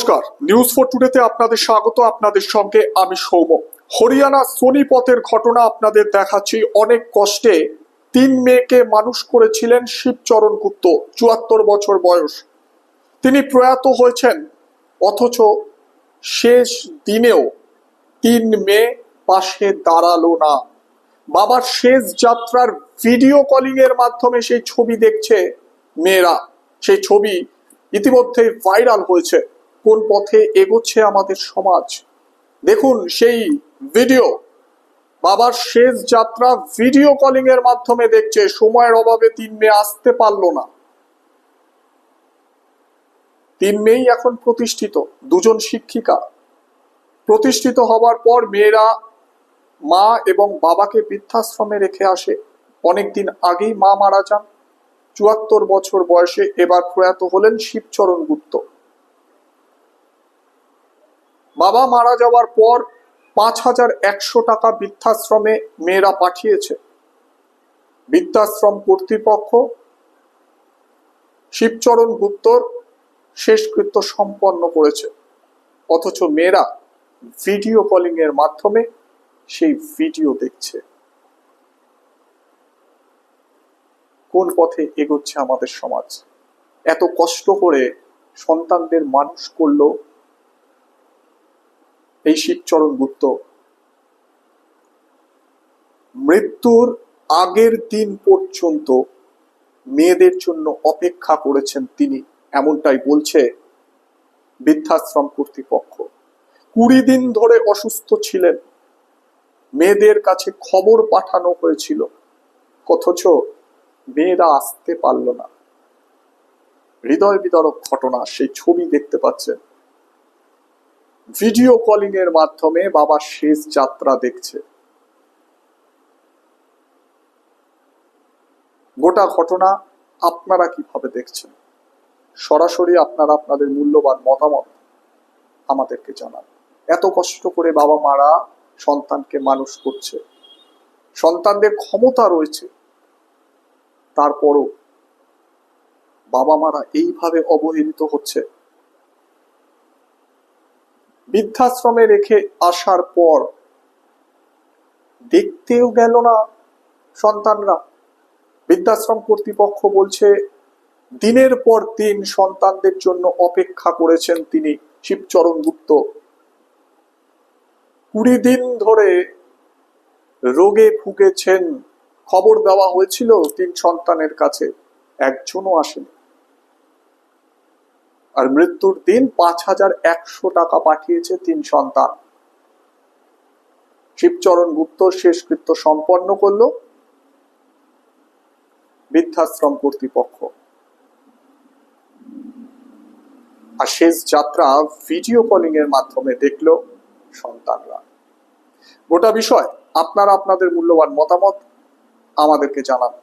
নমস্কার, news for টুডেতে আপনাদের স্বাগত। আপনাদের সঙ্গে আমি সৌম। হরিয়ানা সোনিপথের ঘটনা আপনাদের দেখাচ্ছি। অনেক কষ্টে 3 মেয়েকে মানুষ করেছিলেন শিবচরণ গুপ্ত, 74 বছর বয়স। তিনি প্রয়াত হয়েছেন, অথচ শেষ দিনেও 3 মেয়ে পাশে দাঁড়ালো না। বাবার শেষ যাত্রার ভিডিও কলিং এর মাধ্যমে সেই ছবি দেখছে মেয়েরা। সেই ছবি ইতিমধ্যেই ভাইরাল হয়েছে। কোন পথে এগোচ্ছে আমাদের সমাজ, দেখুন সেই ভিডিও। বাবার শেষ যাত্রা ভিডিও কলিং এর মাধ্যমে দেখছে। সময়ের অভাবে 3 মেয়ে আসতে পারলো না। 3 মেয়েই এখন প্রতিষ্ঠিত, 2জন শিক্ষিকা। প্রতিষ্ঠিত হবার পর মেয়েরা মা এবং বাবাকে বৃদ্ধাশ্রমে রেখে আসে। অনেকদিন আগেই মা মারা যান, 74 বছর বয়সে এবার প্রয়াত হলেন শিবচরণ গুপ্ত। বাবা মারা যাওয়ার পর 5100 টাকা বৃদ্ধাশ্রমে মেয়েরা পাঠিয়েছে। বৃদ্ধাশ্রম কর্তৃপক্ষ শিবচরণ গুপ্তর শেষকৃত্য সম্পন্ন করেছে, অথচ মেয়েরা ভিডিও কলিং এর মাধ্যমে সেই ভিডিও দেখছে। কোন পথে এগোচ্ছে আমাদের সমাজ? এত কষ্ট করে সন্তানদের মানুষ করলো এই শিবচরণ গুপ্ত। মৃত্যুর আগের দিন পর্যন্ত মেয়েদের জন্য অপেক্ষা করেছেন তিনি, এমনটাই বলছে বৃদ্ধাশ্রম কর্তৃপক্ষ। 20 দিন ধরে অসুস্থ ছিলেন, মেয়েদের কাছে খবর পাঠানো হয়েছিল, অথচ মেয়েরা আসতে পারল না। হৃদয় বিদারক ঘটনা। সেই ছবি দেখতে পাচ্ছেন। ভিডিও কলিং এর মাধ্যমে বাবার শেষ যাত্রা দেখছে। গোটা ঘটনা আপনারা কিভাবে দেখছেন? সরাসরি আপনারা আপনাদের মূল্যবান মতামত আমাদেরকে জানান। এত কষ্ট করে বাবা মারা সন্তানকে মানুষ করছে, সন্তানদের ক্ষমতা রয়েছে, তারপরও বাবা মারা এইভাবে অবহেলিত হচ্ছে। বৃদ্ধাশ্রমে রেখে আসার পর দেখতেও গেল না সন্তানরা। বৃদ্ধাশ্রম কর্তৃপক্ষ বলছে দিনের পর দিন সন্তানদের জন্য অপেক্ষা করেছেন তিনি, শিবচরণ গুপ্ত। 20 দিন ধরে রোগে ভুগেছেন। খবর দেওয়া হয়েছিল 3 সন্তানের কাছে, একজনও আসেনি। আর মৃত্যুর দিন 5100 টাকা পাঠিয়েছে 3 সন্তান। শিবচরণ গুপ্ত শেষকৃত্য সম্পন্ন করল বৃদ্ধাশ্রম কর্তৃপক্ষ। আর শেষ যাত্রা ভিডিও কলিং এর মাধ্যমে দেখলো সন্তানরা। গোটা বিষয় আপনারা আপনাদের মূল্যবান মতামত আমাদেরকে জানান।